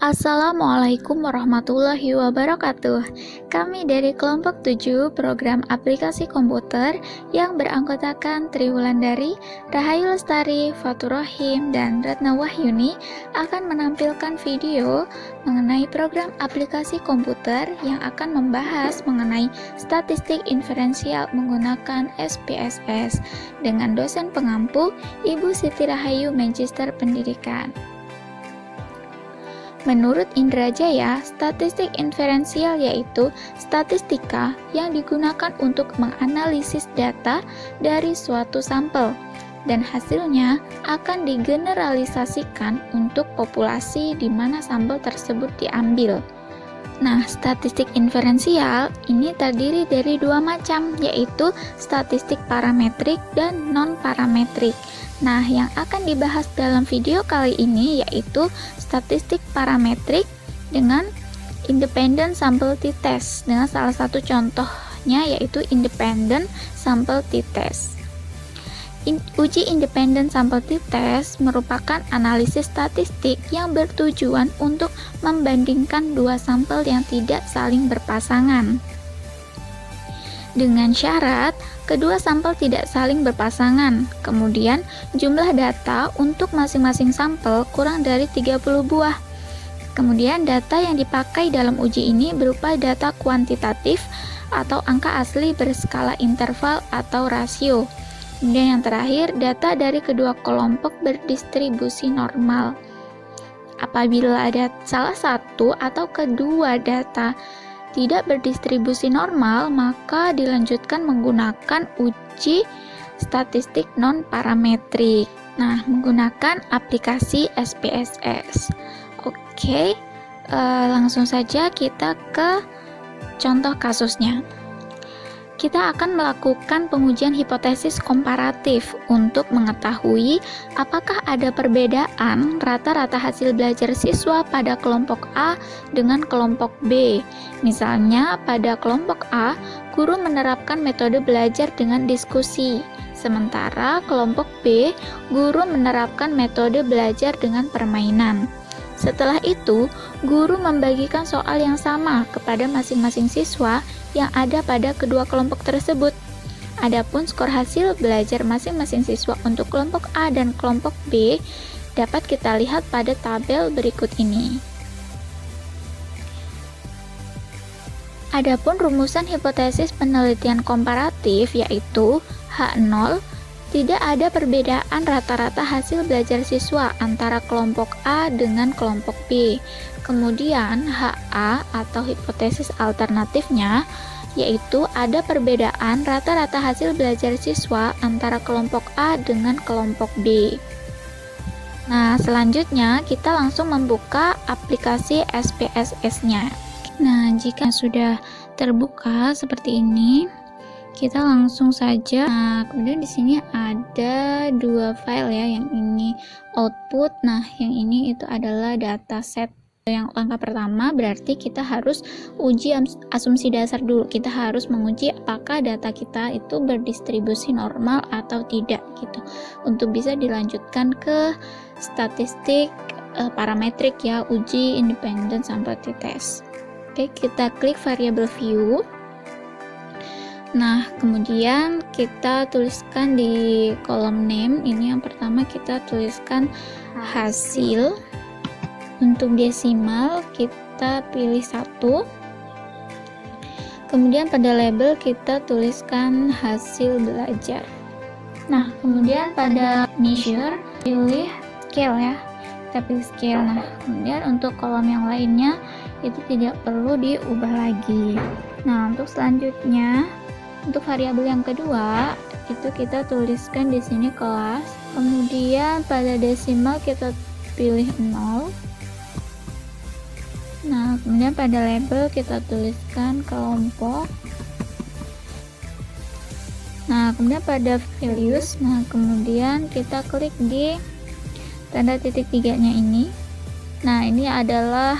Assalamualaikum warahmatullahi wabarakatuh. Kami dari kelompok 7 program aplikasi komputer yang beranggotakan Triwulandari, Rahayu Lestari, Fatur Rahim, dan Ratna Wahyuni akan menampilkan video mengenai program aplikasi komputer yang akan membahas mengenai statistik inferensial menggunakan SPSS dengan dosen pengampu Ibu Siti Rahayu Magister Pendidikan. Menurut Indrajaya, statistik inferensial yaitu statistika yang digunakan untuk menganalisis data dari suatu sampel dan hasilnya akan digeneralisasikan untuk populasi di mana sampel tersebut diambil. Nah, statistik inferensial ini terdiri dari dua macam, yaitu statistik parametrik dan non-parametrik. Nah, yang akan dibahas dalam video kali ini yaitu statistik parametrik dengan independent sample t-test, dengan salah satu contohnya yaitu independent sample t-test. Uji independent sample t-test merupakan analisis statistik yang bertujuan untuk membandingkan dua sampel yang tidak saling berpasangan. Dengan syarat, kedua sampel tidak saling berpasangan. Kemudian, jumlah data untuk masing-masing sampel kurang dari 30 buah. Kemudian, data yang dipakai dalam uji ini berupa data kuantitatif atau angka asli berskala interval atau rasio. Kemudian yang terakhir, data dari kedua kelompok berdistribusi normal. Apabila ada salah satu atau kedua data tidak berdistribusi normal, maka dilanjutkan menggunakan uji statistik non-parametrik. Nah, menggunakan aplikasi SPSS. Oke, langsung saja kita ke contoh kasusnya. Kita akan melakukan pengujian hipotesis komparatif untuk mengetahui apakah ada perbedaan rata-rata hasil belajar siswa pada kelompok A dengan kelompok B. Misalnya, pada kelompok A, guru menerapkan metode belajar dengan diskusi, sementara kelompok B, guru menerapkan metode belajar dengan permainan. Setelah itu, guru membagikan soal yang sama kepada masing-masing siswa yang ada pada kedua kelompok tersebut. Adapun skor hasil belajar masing-masing siswa untuk kelompok A dan kelompok B dapat kita lihat pada tabel berikut ini. Adapun rumusan hipotesis penelitian komparatif yaitu H0, tidak ada perbedaan rata-rata hasil belajar siswa antara kelompok A dengan kelompok B. Kemudian HA atau hipotesis alternatifnya yaitu ada perbedaan rata-rata hasil belajar siswa antara kelompok A dengan kelompok B. Nah, selanjutnya kita langsung membuka aplikasi SPSS-nya. Nah, jika sudah terbuka seperti ini, kita langsung saja. Nah, kemudian di sini ada dua file ya, yang ini output. Nah, yang ini itu adalah dataset. Yang langkah pertama berarti kita harus uji asumsi dasar dulu. Kita harus menguji apakah data kita itu berdistribusi normal atau tidak gitu. Untuk bisa dilanjutkan ke statistik parametrik ya, uji independent sample t-test. Oke, kita klik variable view. Nah, kemudian kita tuliskan di kolom name ini, yang pertama kita tuliskan hasil. Untuk desimal kita pilih 1. Kemudian pada label kita tuliskan hasil belajar. Nah, kemudian pada measure pilih scale ya. Kita pilih scale. Nah, kemudian untuk kolom yang lainnya itu tidak perlu diubah lagi. Nah, untuk selanjutnya, untuk variabel yang kedua itu kita tuliskan di sini kelas. Kemudian pada desimal kita pilih 0. Nah, kemudian pada label kita tuliskan kelompok. Nah, kemudian pada values, nah kemudian kita klik di tanda titik 3-nya ini. Nah, ini adalah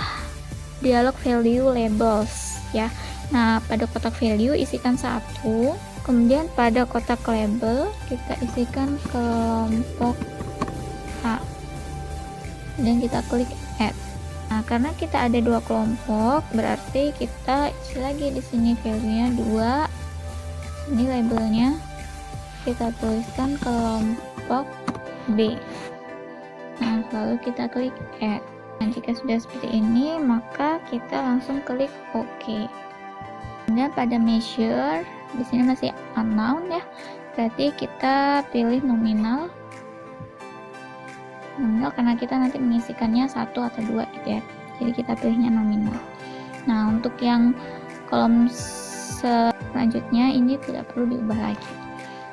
dialog value labels ya. Nah, pada kotak value isikan 1. Kemudian pada kotak label kita isikan kelompok A. Dan kita klik add. Nah, karena kita ada dua kelompok, berarti kita isi lagi di sini value-nya 2. Ini labelnya kita tuliskan kelompok B. Nah, lalu kita klik add. Nah, jika sudah seperti ini, maka kita langsung klik OK. Kemudian pada measure, di sini masih unknown ya, berarti kita pilih nominal. Nominal karena kita nanti mengisikannya 1 atau 2 gitu ya, jadi kita pilihnya nominal. Nah, untuk yang kolom selanjutnya ini tidak perlu diubah lagi.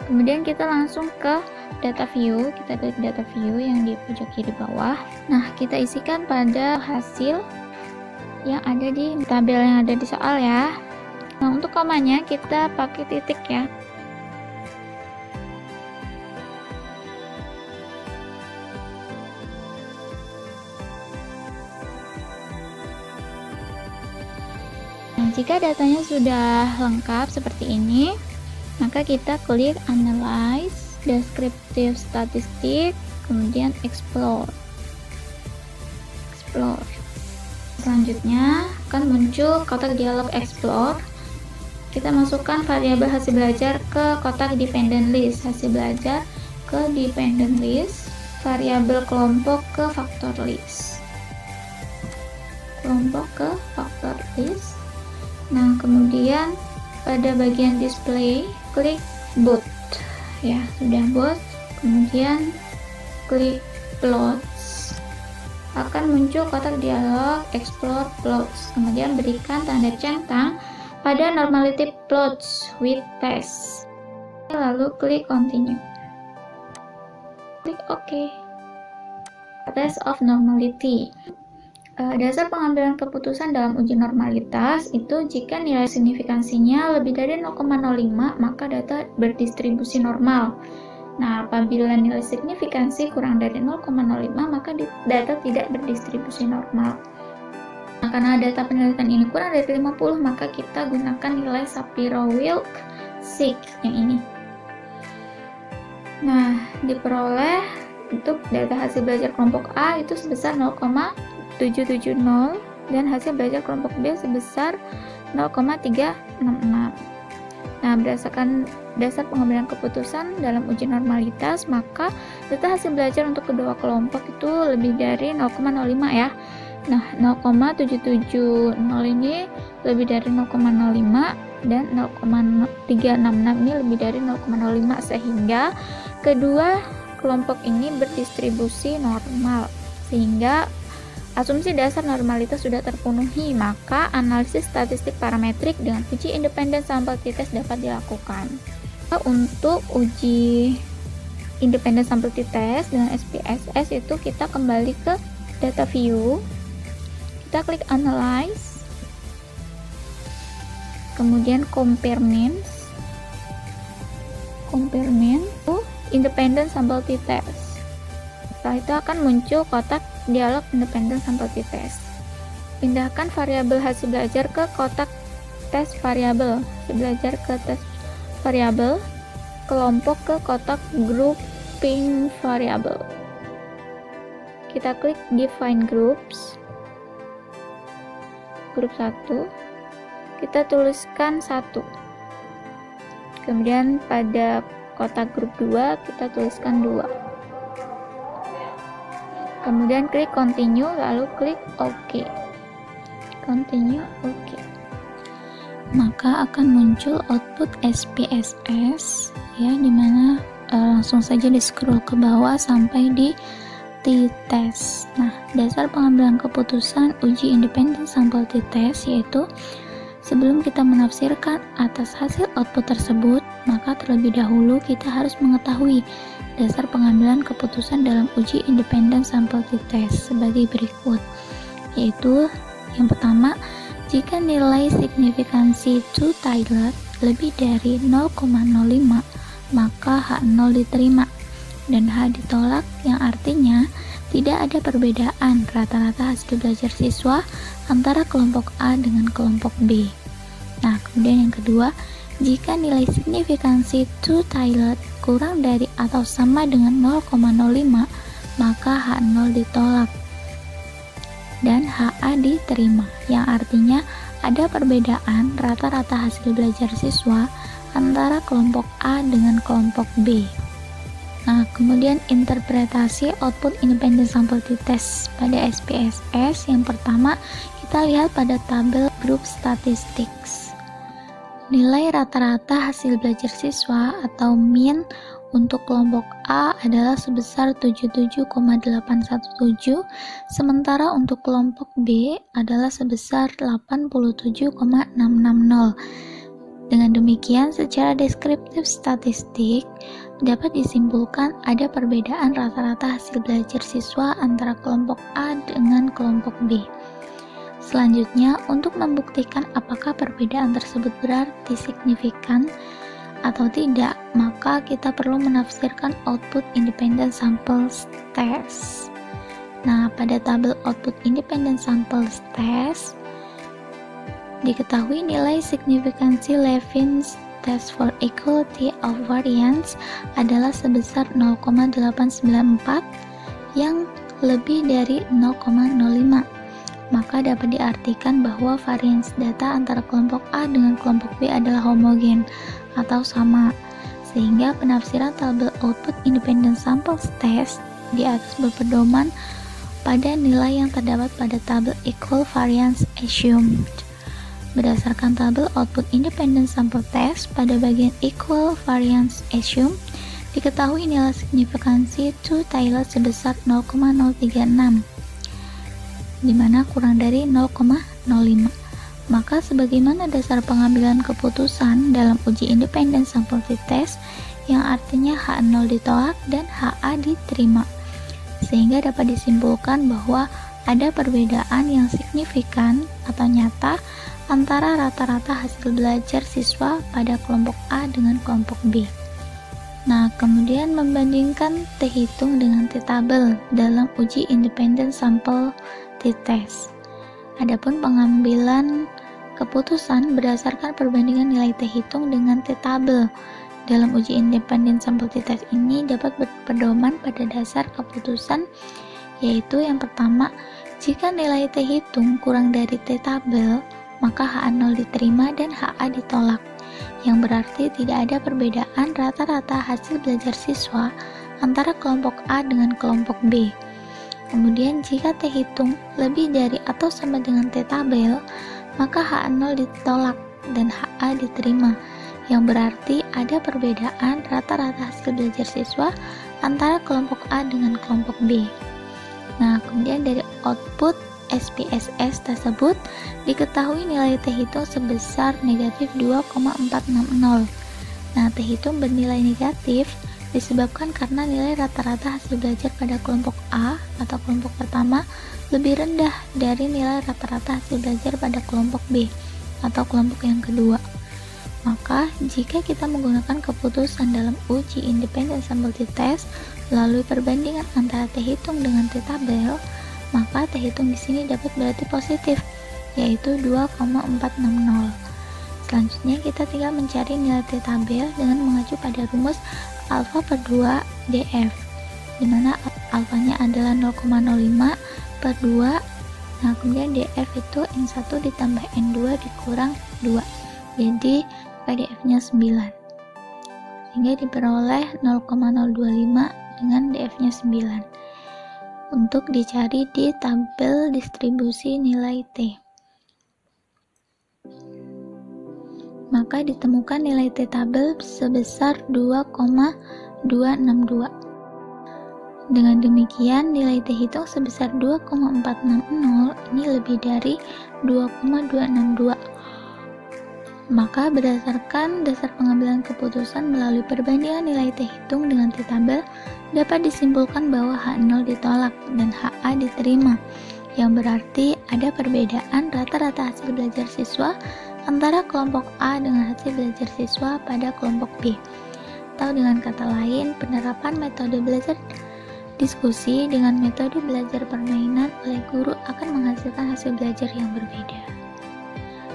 Kemudian kita langsung ke data view, kita klik data view yang di pojok kiri bawah. Nah, kita isikan pada hasil yang ada di tabel yang ada di soal ya. Nah, untuk komanya kita pakai titik ya. Nah, jika datanya sudah lengkap seperti ini, maka kita klik Analyze, Descriptive Statistic, kemudian Explore. Selanjutnya akan muncul kotak dialog Explore. Kita masukkan variabel hasil belajar ke kotak Dependent List, hasil belajar ke Dependent List, variabel kelompok ke Factor List. Nah, kemudian pada bagian display klik boot ya, sudah boot, kemudian klik plots, akan muncul kotak dialog explore plots, kemudian berikan tanda centang pada normality plots with test, lalu klik continue, klik OK. Test of normality. Dasar pengambilan keputusan dalam uji normalitas itu jika nilai signifikansinya lebih dari 0,05 maka data berdistribusi normal. Nah, apabila nilai signifikansi kurang dari 0,05 maka data tidak berdistribusi normal. Nah, karena data penelitian ini kurang dari 50 maka kita gunakan nilai Shapiro-Wilk-Sick yang ini. Nah, diperoleh untuk data hasil belajar kelompok A itu sebesar 0,770 dan hasil belajar kelompok B sebesar 0,366. Nah, berdasarkan dasar pengambilan keputusan dalam uji normalitas, maka data hasil belajar untuk kedua kelompok itu lebih dari 0,05 ya. Nah, 0,770 ini lebih dari 0,05 dan 0,366 ini lebih dari 0,05 sehingga kedua kelompok ini berdistribusi normal, sehingga asumsi dasar normalitas sudah terpenuhi, maka analisis statistik parametrik dengan uji independen sampel t-test dapat dilakukan. Untuk uji independen sampel t-test dengan SPSS itu kita kembali ke data view, kita klik analyze, kemudian compare means independent sampel t-test. Setelah itu akan muncul kotak dialog independent sampel t-test. Pindahkan variabel hasil belajar ke kotak tes variabel, hasil belajar ke tes variabel, kelompok ke kotak grouping variabel. Kita klik define groups, grup 1, kita tuliskan 1. Kemudian pada kotak grup 2 kita tuliskan 2. Kemudian klik continue, lalu klik OK. Continue, OK. Maka akan muncul output SPSS ya, dimana langsung saja di scroll ke bawah sampai di t-test. Nah, dasar pengambilan keputusan uji independen sampel t-test yaitu sebelum kita menafsirkan atas hasil output tersebut, maka terlebih dahulu kita harus mengetahui dasar pengambilan keputusan dalam uji independen sampel t-test sebagai berikut, yaitu yang pertama, jika nilai signifikansi two-tiered lebih dari 0,05 maka H0 diterima dan H ditolak, yang artinya tidak ada perbedaan rata-rata hasil belajar siswa antara kelompok A dengan kelompok B. Nah, kemudian yang kedua, jika nilai signifikansi two-tiered kurang dari atau sama dengan 0,05 maka H0 ditolak. dan HA diterima, yang artinya ada perbedaan rata-rata hasil belajar siswa antara kelompok A dengan kelompok B. Nah, kemudian interpretasi output independent sample t-test pada SPSS. Yang pertama, kita lihat pada tabel grup statistics. Nilai rata-rata hasil belajar siswa atau mean untuk kelompok A adalah sebesar 77,817, sementara untuk kelompok B adalah sebesar 87,660. Dengan demikian, secara deskriptif statistik dapat disimpulkan ada perbedaan rata-rata hasil belajar siswa antara kelompok A dengan kelompok B. Selanjutnya, untuk membuktikan apakah perbedaan tersebut berarti signifikan atau tidak, maka kita perlu menafsirkan output independent samples test. Nah, pada tabel output independent samples test, diketahui nilai signifikansi Levin's test for equality of variance adalah sebesar 0,894 yang lebih dari 0,05. Maka dapat diartikan bahwa variance data antara kelompok A dengan kelompok B adalah homogen atau sama, sehingga penafsiran tabel output independent samples test di atas berpedoman pada nilai yang terdapat pada tabel equal variance assumed. Berdasarkan tabel output independent sample test pada bagian equal variance assumed, diketahui nilai signifikansi 2 Taylor sebesar 0,036, di mana kurang dari 0,05. Maka sebagaimana dasar pengambilan keputusan dalam uji independent sample t-test, yang artinya H0 ditolak dan HA diterima, sehingga dapat disimpulkan bahwa ada perbedaan yang signifikan atau nyata antara rata-rata hasil belajar siswa pada kelompok A dengan kelompok B. Nah, kemudian membandingkan T-hitung dengan T-tabel dalam uji independent sample t-test. Adapun pengambilan keputusan berdasarkan perbandingan nilai T-hitung dengan T-tabel dalam uji independent sample t-test ini dapat berpedoman pada dasar keputusan, yaitu yang pertama, jika nilai T-hitung kurang dari T-tabel, maka H0 diterima dan HA ditolak, yang berarti tidak ada perbedaan rata-rata hasil belajar siswa antara kelompok A dengan kelompok B. Kemudian jika T-hitung lebih dari atau sama dengan T-tabel, maka H0 ditolak dan HA diterima, yang berarti ada perbedaan rata-rata hasil belajar siswa antara kelompok A dengan kelompok B. Nah, kemudian dari output SPSS tersebut diketahui nilai T-hitung sebesar negatif 2,460. Nah, T-hitung bernilai negatif disebabkan karena nilai rata-rata hasil belajar pada kelompok A atau kelompok pertama lebih rendah dari nilai rata-rata hasil belajar pada kelompok B atau kelompok yang kedua. Maka, jika kita menggunakan keputusan dalam uji independent sample t-test melalui perbandingan antara T-hitung dengan T-tabel, maka T-hitung di sini dapat berarti positif, yaitu 2,460. Selanjutnya kita tinggal mencari nilai T-tabel dengan mengacu pada rumus alfa per 2 DF, di mana alfanya adalah 0,05 per 2. Nah, kemudian DF itu N1 ditambah N2 dikurang 2, jadi PDF-nya 9, sehingga diperoleh 0,025 dengan DF-nya 9 untuk dicari di tabel distribusi nilai T. Maka ditemukan nilai T-tabel sebesar 2,262. Dengan demikian, nilai T-hitung sebesar 2,460 ini lebih dari 2,262. Maka berdasarkan dasar pengambilan keputusan melalui perbandingan nilai T-hitung dengan T-tabel, dapat disimpulkan bahwa H0 ditolak dan HA diterima, yang berarti ada perbedaan rata-rata hasil belajar siswa antara kelompok A dengan hasil belajar siswa pada kelompok B. Atau dengan kata lain, penerapan metode belajar diskusi dengan metode belajar permainan oleh guru akan menghasilkan hasil belajar yang berbeda.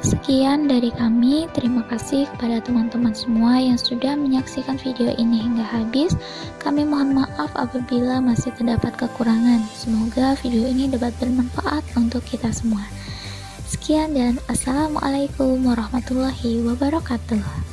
Sekian dari kami, terima kasih kepada teman-teman semua yang sudah menyaksikan video ini hingga habis. Kami mohon maaf apabila masih terdapat kekurangan. Semoga video ini dapat bermanfaat untuk kita semua. Sekian dan assalamualaikum warahmatullahi wabarakatuh.